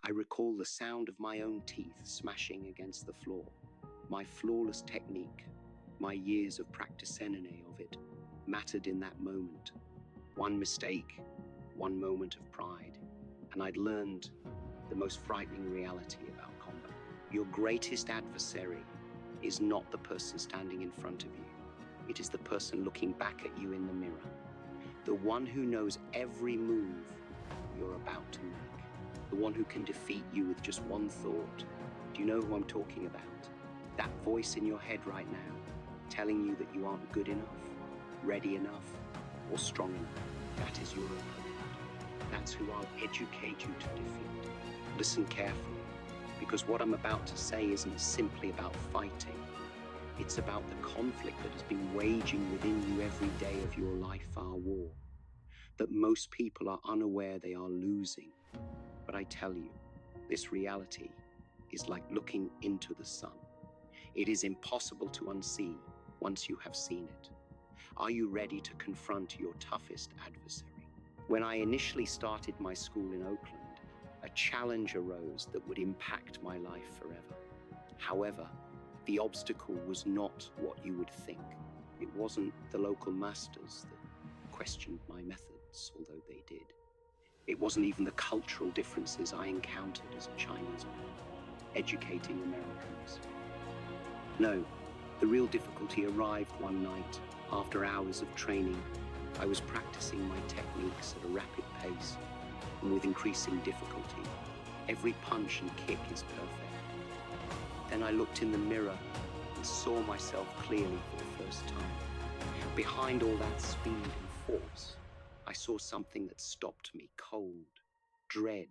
I recall the sound of my own teeth smashing against the floor, my flawless technique, my years of practice of it mattered in that moment. One mistake, one moment of pride, and I'd learned the most frightening reality about combat. Your greatest adversary is not the person standing in front of you. It is the person looking back at you in the mirror. The one who knows every move you're about to make. The one who can defeat you with just one thought. Do you know who I'm talking about? That voice in your head right now, telling you that you aren't good enough, ready enough, or strong enough. That is your opponent. That's who I'll educate you to defeat. Listen carefully, because what I'm about to say isn't simply about fighting. It's about the conflict that has been waging within you every day of your life, our war, that most people are unaware they are losing. But I tell you, this reality is like looking into the sun. It is impossible to unsee once you have seen it. Are you ready to confront your toughest adversary? When I initially started my school in Oakland, a challenge arose that would impact my life forever. However, the obstacle was not what you would think. It wasn't the local masters that questioned my methods, although they did. It wasn't even the cultural differences I encountered as a Chinese man, educating Americans. No, the real difficulty arrived one night. After hours of training, I was practicing my techniques at a rapid pace and with increasing difficulty. Every punch and kick is perfect. Then I looked in the mirror and saw myself clearly for the first time. Behind all that speed and force, I saw something that stopped me cold. Dread.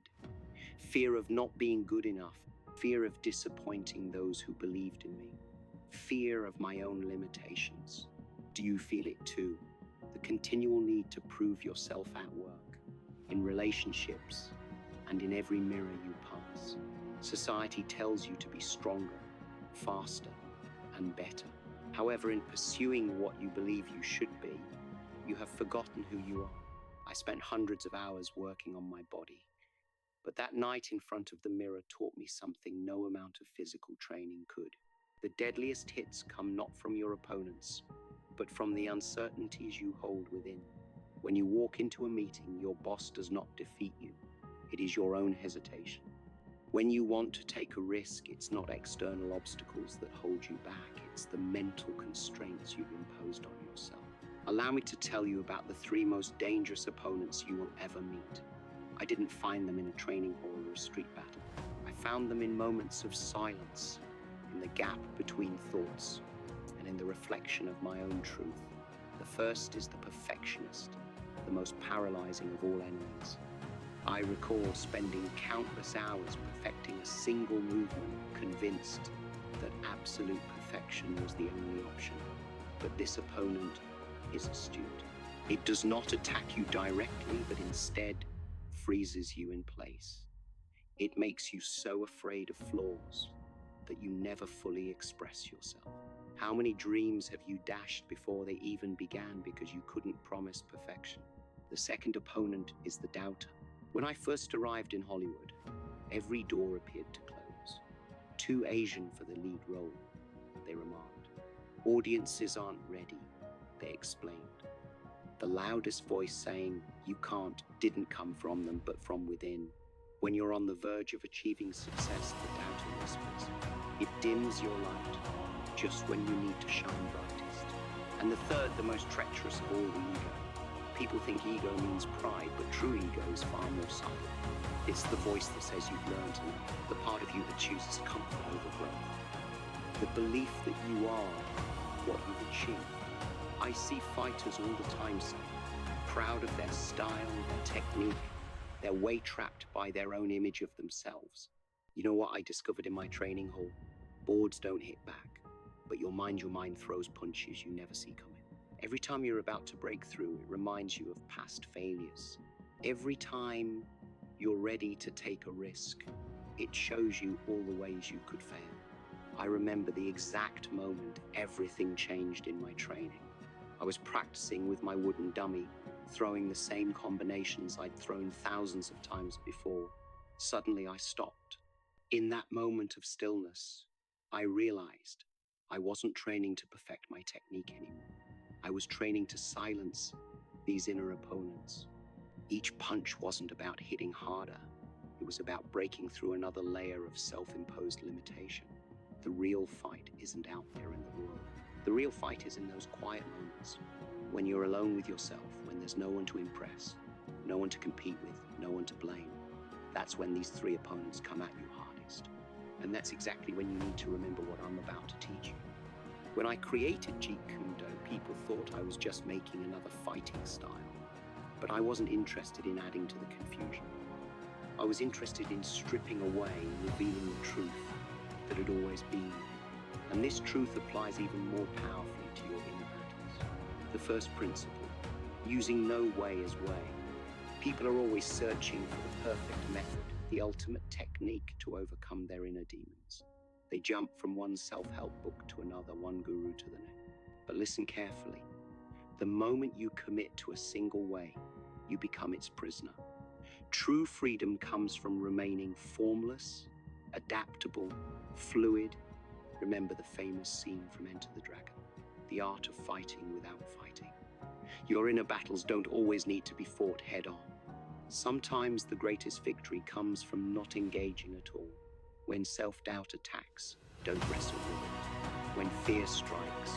Fear of not being good enough. Fear of disappointing those who believed in me. Fear of my own limitations. Do you feel it too? The continual need to prove yourself at work, in relationships, and in every mirror you pass. Society tells you to be stronger, faster, and better. However, in pursuing what you believe you should be, you have forgotten who you are. I spent hundreds of hours working on my body, but that night in front of the mirror taught me something no amount of physical training could. The deadliest hits come not from your opponents, but from the uncertainties you hold within. When you walk into a meeting, your boss does not defeat you. It is your own hesitation. When you want to take a risk, it's not external obstacles that hold you back. It's the mental constraints you've imposed on yourself. Allow me to tell you about the 3 most dangerous opponents you will ever meet. I didn't find them in a training hall or a street battle. I found them in moments of silence, in the gap between thoughts, and in the reflection of my own truth. The first is the perfectionist, the most paralyzing of all enemies. I recall spending countless hours perfecting a single movement, convinced that absolute perfection was the only option. But this opponent is astute. It does not attack you directly, but instead freezes you in place. It makes you so afraid of flaws that you never fully express yourself. How many dreams have you dashed before they even began because you couldn't promise perfection? The second opponent is the doubter. When I first arrived in Hollywood, every door appeared to close. Too Asian for the lead role, they remarked. Audiences aren't ready, they explained. The loudest voice saying, "You can't," didn't come from them, but from within. When you're on the verge of achieving success, the doubter whispers. It dims your light just when you need to shine brightest. And the third, the most treacherous of all, the ego. People think ego means pride, but true ego is far more subtle. It's the voice that says you've learned enough, the part of you that chooses comfort over growth. The belief that you are what you've achieved. I see fighters all the time saying, proud of their style, their technique, they're way trapped by their own image of themselves. You know what I discovered in my training hall? Boards don't hit back, but your mind throws punches you never see coming. Every time you're about to break through, it reminds you of past failures. Every time you're ready to take a risk, it shows you all the ways you could fail. I remember the exact moment everything changed in my training. I was practicing with my wooden dummy, throwing the same combinations I'd thrown thousands of times before. Suddenly I stopped. In that moment of stillness, I realized I wasn't training to perfect my technique anymore. I was training to silence these inner opponents. Each punch wasn't about hitting harder. It was about breaking through another layer of self-imposed limitation. The real fight isn't out there in the world. The real fight is in those quiet moments, when you're alone with yourself, when there's no one to impress, no one to compete with, no one to blame. That's when these three opponents come at you hardest. And that's exactly when you need to remember what I'm about to teach you. When I created Jeet Kune Do, people thought I was just making another fighting style. But I wasn't interested in adding to the confusion. I was interested in stripping away and revealing the truth that had always been. And this truth applies even more powerfully to your inner battles. The first principle, using no way as way. People are always searching for the perfect method, the ultimate technique to overcome their inner demons. They jump from one self-help book to another, one guru to the next. But listen carefully. The moment you commit to a single way, you become its prisoner. True freedom comes from remaining formless, adaptable, fluid. Remember the famous scene from Enter the Dragon, the art of fighting without fighting. Your inner battles don't always need to be fought head-on. Sometimes the greatest victory comes from not engaging at all. When self-doubt attacks, don't wrestle with it. When fear strikes,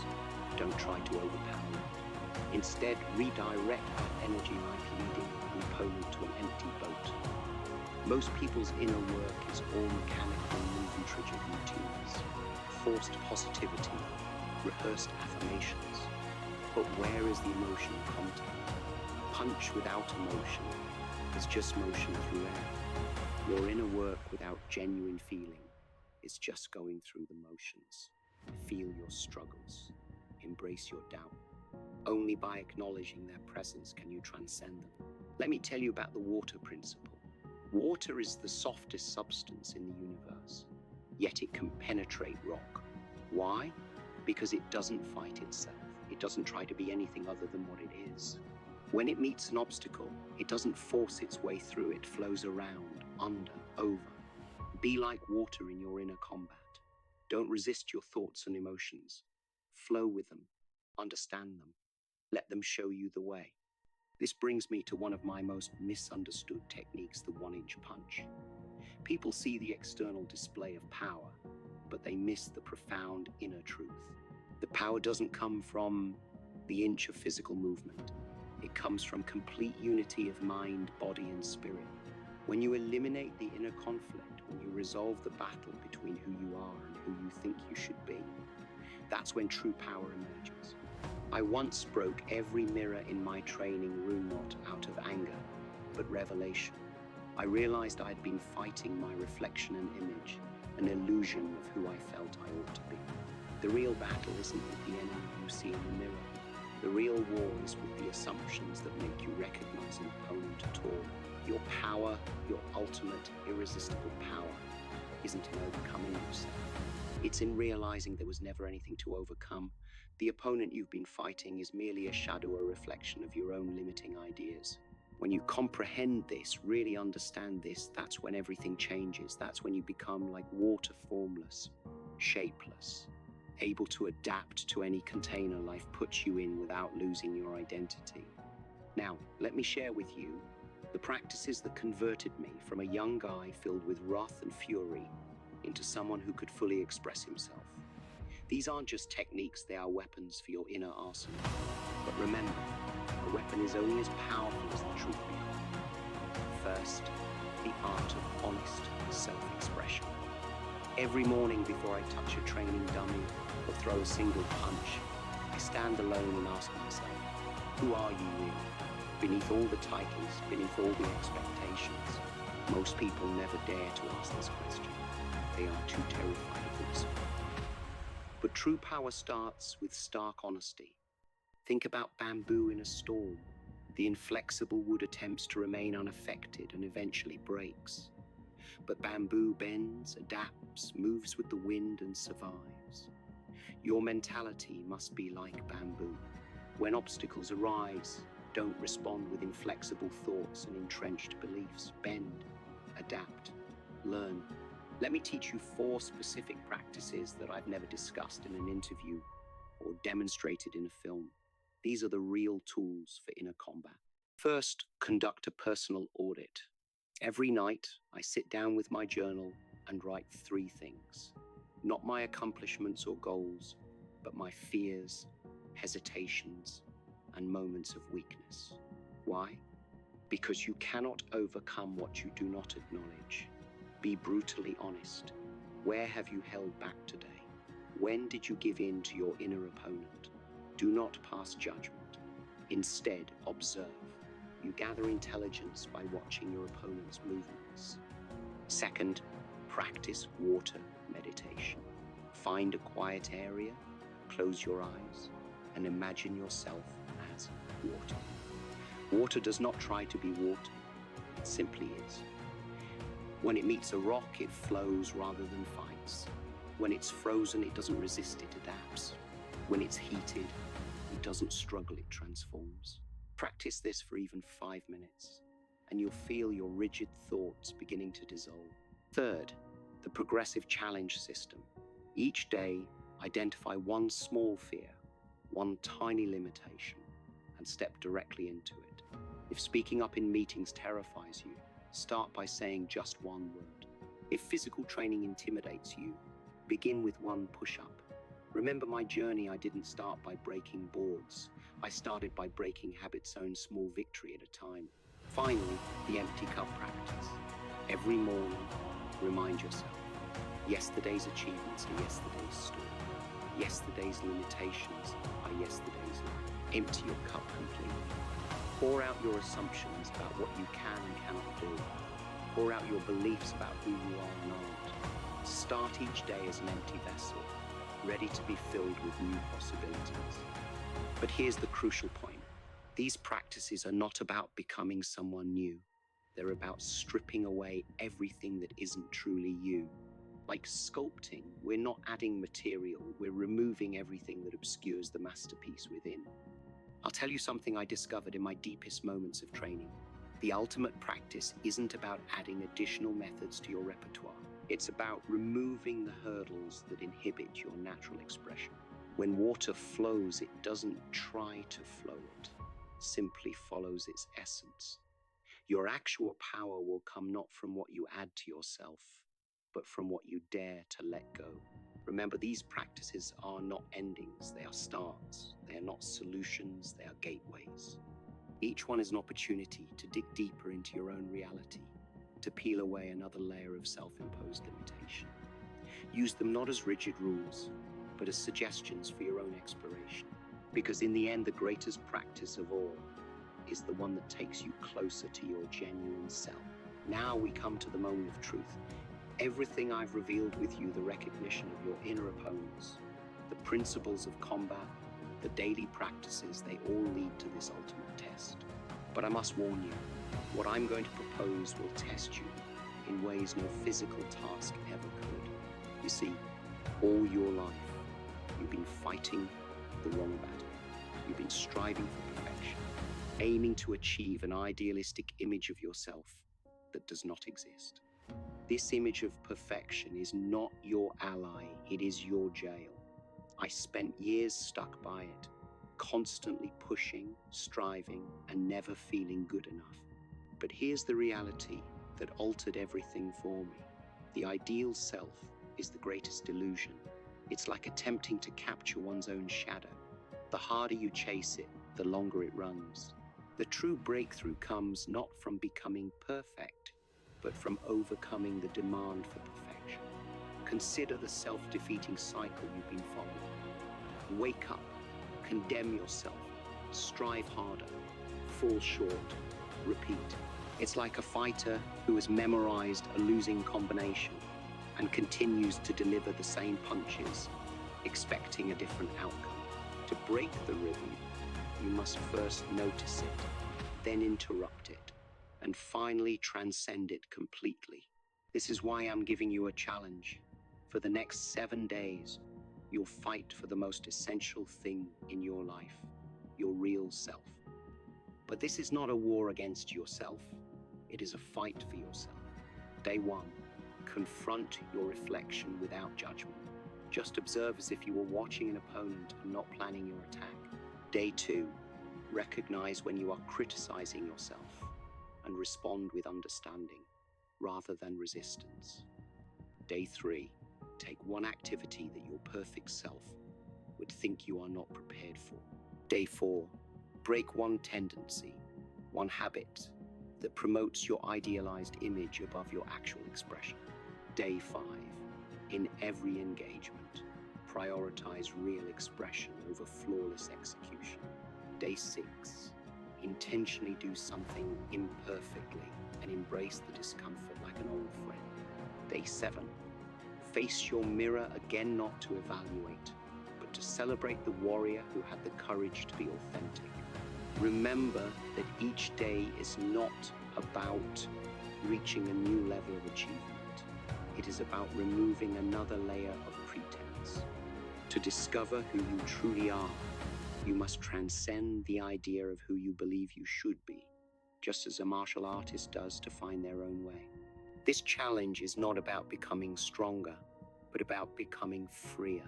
don't try to overpower it. Instead, redirect that energy like leading an opponent to an empty boat. Most people's inner work is all mechanical, movement-rigid routines, forced positivity, rehearsed affirmations. But where is the emotional content? A punch without emotion is just motion through air. Your inner work without genuine feeling is just going through the motions. Feel your struggles. Embrace your doubt. Only by acknowledging their presence can you transcend them. Let me tell you about the water principle. Water is the softest substance in the universe, yet it can penetrate rock. Why? Because it doesn't fight itself. It doesn't try to be anything other than what it is. When it meets an obstacle, it doesn't force its way through. It flows around, under, over. Be like water in your inner combat. Don't resist your thoughts and emotions. Flow with them. Understand them. Let them show you the way. This brings me to one of my most misunderstood techniques, the one-inch punch. People see the external display of power, but they miss the profound inner truth. The power doesn't come from the inch of physical movement. It comes from complete unity of mind, body, and spirit. When you eliminate the inner conflict, when you resolve the battle between who you are and who you think you should be, that's when true power emerges. I once broke every mirror in my training room not out of anger, but revelation. I realized I'd been fighting my reflection and image, an illusion of who I felt I ought to be. The real battle isn't with the enemy you see in the mirror. The real war is with the assumptions that make you recognize an opponent at all. Your power, your ultimate, irresistible power, isn't in overcoming yourself. It's in realizing there was never anything to overcome. The opponent you've been fighting is merely a shadow or reflection of your own limiting ideas. When you comprehend this, really understand this, that's when everything changes. That's when you become like water, formless, shapeless, able to adapt to any container life puts you in without losing your identity. Now, let me share with you the practices that converted me from a young guy filled with wrath and fury into someone who could fully express himself. These aren't just techniques, they are weapons for your inner arsenal. But remember, a weapon is only as powerful as the truth behind it. First, the art of honest self-expression. Every morning before I touch a training dummy or throw a single punch, I stand alone and ask myself, who are you really? Beneath all the titles, beneath all the expectations, most people never dare to ask this question. They are too terrified of themselves. But true power starts with stark honesty. Think about bamboo in a storm. The inflexible wood attempts to remain unaffected and eventually breaks. But bamboo bends, adapts, moves with the wind and survives. Your mentality must be like bamboo. When obstacles arise, don't respond with inflexible thoughts and entrenched beliefs. Bend. adapt, learn. Let me teach you 4 specific practices that I've never discussed in an interview or demonstrated in a film. These are the real tools for inner combat. First, conduct a personal audit. Every night, I sit down with my journal and write 3 things. Not my accomplishments or goals, but my fears, hesitations, and moments of weakness. Why? Because you cannot overcome what you do not acknowledge. Be brutally honest. Where have you held back today? When did you give in to your inner opponent? Do not pass judgment. Instead, observe. You gather intelligence by watching your opponent's movements. Second, practice water meditation. Find a quiet area, close your eyes, and imagine yourself as water. Water does not try to be water, it simply is. When it meets a rock, it flows rather than fights. When it's frozen, it doesn't resist, it adapts. When it's heated, it doesn't struggle, it transforms. Practice this for even 5 minutes, and you'll feel your rigid thoughts beginning to dissolve. Third, the progressive challenge system. Each day, identify one small fear, one tiny limitation, and step directly into it. If speaking up in meetings terrifies you, start by saying just one word. If physical training intimidates you, begin with one push-up. Remember my journey, I didn't start by breaking boards. I started by breaking habits' own small victory at a time. Finally, the empty cup practice. Every morning, remind yourself, yesterday's achievements are yesterday's story. Yesterday's limitations are yesterday's life. Empty your cup completely. Pour out your assumptions about what you can and cannot do. Pour out your beliefs about who you are and aren't. Start each day as an empty vessel, ready to be filled with new possibilities. But here's the crucial point. These practices are not about becoming someone new. They're about stripping away everything that isn't truly you. Like sculpting, we're not adding material, we're removing everything that obscures the masterpiece within. I'll tell you something I discovered in my deepest moments of training. The ultimate practice isn't about adding additional methods to your repertoire. It's about removing the hurdles that inhibit your natural expression. When water flows, it doesn't try to flow, it simply follows its essence. Your actual power will come not from what you add to yourself, but from what you dare to let go. Remember, these practices are not endings, they are starts. They are not solutions, they are gateways. Each one is an opportunity to dig deeper into your own reality, to peel away another layer of self-imposed limitation. Use them not as rigid rules, but as suggestions for your own exploration. Because in the end, the greatest practice of all is the one that takes you closer to your genuine self. Now we come to the moment of truth. Everything I've revealed with you, the recognition of your inner opponents, the principles of combat, the daily practices, they all lead to this ultimate test. But I must warn you, what I'm going to propose will test you in ways no physical task ever could. You see, all your life, you've been fighting the wrong battle. You've been striving for perfection, aiming to achieve an idealistic image of yourself that does not exist. This image of perfection is not your ally, it is your jail. I spent years stuck by it, constantly pushing, striving, and never feeling good enough. But here's the reality that altered everything for me. The ideal self is the greatest illusion. It's like attempting to capture one's own shadow. The harder you chase it, the longer it runs. The true breakthrough comes not from becoming perfect, but from overcoming the demand for perfection. Consider the self-defeating cycle you've been following. Wake up, condemn yourself, strive harder, fall short, repeat. It's like a fighter who has memorized a losing combination and continues to deliver the same punches, expecting a different outcome. To break the rhythm, you must first notice it, then interrupt it, and finally transcend it completely. This is why I'm giving you a challenge. For the next 7 days, you'll fight for the most essential thing in your life, your real self. But this is not a war against yourself. It is a fight for yourself. Day 1, confront your reflection without judgment. Just observe as if you were watching an opponent and not planning your attack. Day 2, recognize when you are criticizing yourself and respond with understanding rather than resistance. Day 3, take one activity that your perfect self would think you are not prepared for. Day 4, break one tendency, one habit that promotes your idealized image above your actual expression. Day 5, in every engagement, prioritize real expression over flawless execution. Day 6, intentionally do something imperfectly and embrace the discomfort like an old friend. Day 7, face your mirror again, not to evaluate, but to celebrate the warrior who had the courage to be authentic. Remember that each day is not about reaching a new level of achievement. It is about removing another layer of pretense. To discover who you truly are, you must transcend the idea of who you believe you should be, just as a martial artist does to find their own way. This challenge is not about becoming stronger, but about becoming freer.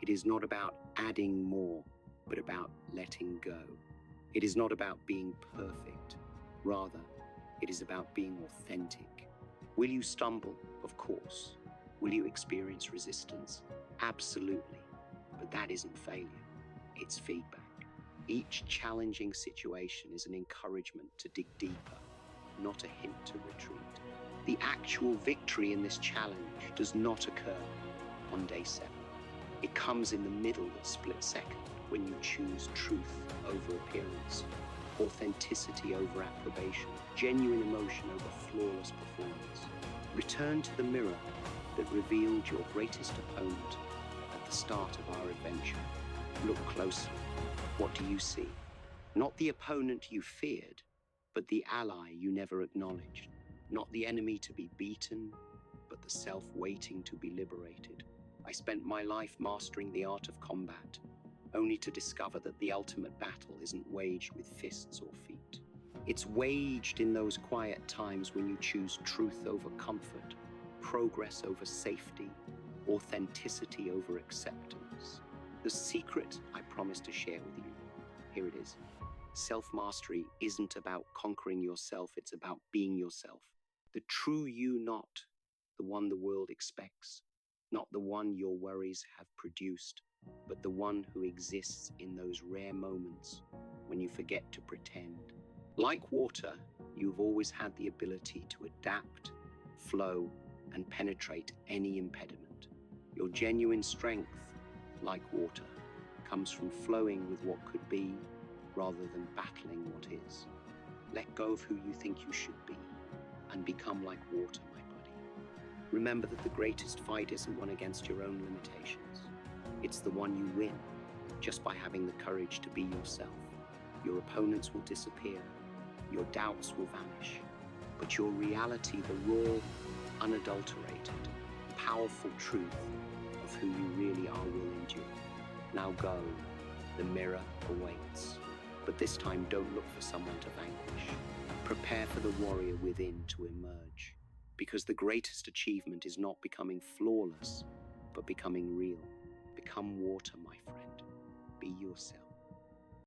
It is not about adding more, but about letting go. It is not about being perfect. Rather, it is about being authentic. Will you stumble? Of course. Will you experience resistance? Absolutely. But that isn't failure. It's feedback. Each challenging situation is an encouragement to dig deeper, not a hint to retreat. The actual victory in this challenge does not occur on day 7. It comes in the middle, that split second, when you choose truth over appearance, authenticity over approbation, genuine emotion over flawless performance. Return to the mirror that revealed your greatest opponent at the start of our adventure. Look closely. What do you see? Not the opponent you feared, but the ally you never acknowledged. Not the enemy to be beaten, but the self waiting to be liberated. I spent my life mastering the art of combat, only to discover that the ultimate battle isn't waged with fists or feet. It's waged in those quiet times when you choose truth over comfort, progress over safety, authenticity over acceptance. The secret I promise to share with you, here it is. Self-mastery isn't about conquering yourself, it's about being yourself. The true you, not the one the world expects, not the one your worries have produced, but the one who exists in those rare moments when you forget to pretend. Like water, you've always had the ability to adapt, flow, and penetrate any impediment. Your genuine strength, like water, comes from flowing with what could be rather than battling what is. Let go of who you think you should be and become like water, my buddy. Remember that the greatest fight isn't one against your own limitations. It's the one you win just by having the courage to be yourself. Your opponents will disappear, your doubts will vanish, but your reality, the raw, unadulterated, powerful truth of who you really are, will endure. Now go, the mirror awaits. But this time, don't look for someone to vanquish. Prepare for the warrior within to emerge. Because the greatest achievement is not becoming flawless, but becoming real. Become water, my friend. Be yourself.